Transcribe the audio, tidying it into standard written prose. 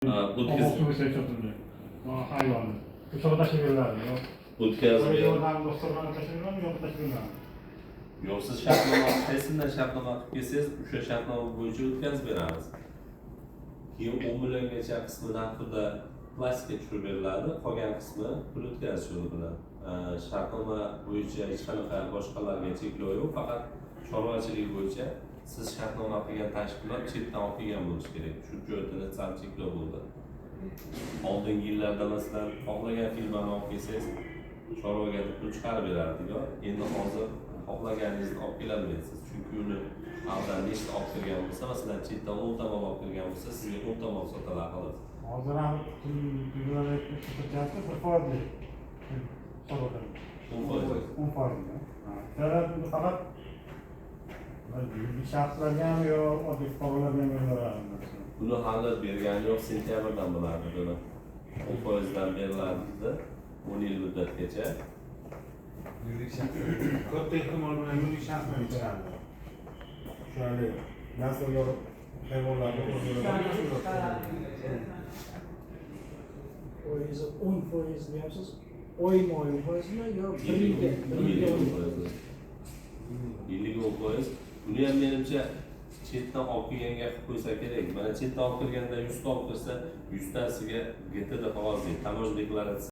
O'tkazib hayvonni. O'sha tashlab beriladi. O'tkazib Yordam doktorlarga tashlab beriladi, yo'q tashlab beriladi. yo'q, siz shartnoma qaysidan shartnoma qilib kelsangiz, o'sha shartnoma bo'yicha o'tkazib beramiz. Keyin 10 milliongacha qismi narxida plastikka tushirib beriladi, qolgan qismi pul o'tkazish yo'li bilan. Shartnoma bo'yicha hech qanaqa boshqalarga cheklov yo'q, faqat chorvachilik bo'yicha siz shartnoma qilgan tashkilot chetdan olib kelgan bo'lishi kerak. Shu joyda sal cheklov bo'ldi. Oldingi yillarda masalan xohlagan firmani olib kelsangiz, chorvaga pul chiqarib berardi-ku. Endi hozir xohlaganingizni olib kelolmaysiz. Chunki uni avval nechta olib kirgan bo'lsa, masalan chetdan 10 ta olib kirgan bo'lsa, sizga 10 ta olib sotalar qoladi. Hozir ham pullarni ko'rsatyapti, 1%. Chorvadan. 10%. Faqat shaxslarga ham yo'q, oddiy fuqarolarga ham beriladi. Buni hali bergani yo'q, sentyabrdan bo'ladi buni. 10% dan beriladi 10 yil muddatgacha. Yuridik shaxslar. Katta ehtimol bilan yuridik shaxslar chiqadi. Shunday nasl hayvonlarni Foizi 10% deyapsiz. Oyma-oy foizmi yo yillik 10%. Buni ham menimcha chetdan olib kelganga qilib qo'ysa kerak. Mana chetdan olib kirganda 100 ta olib kirsa, 100 tasiga GTD qog'oz, tamosh deklaratsiya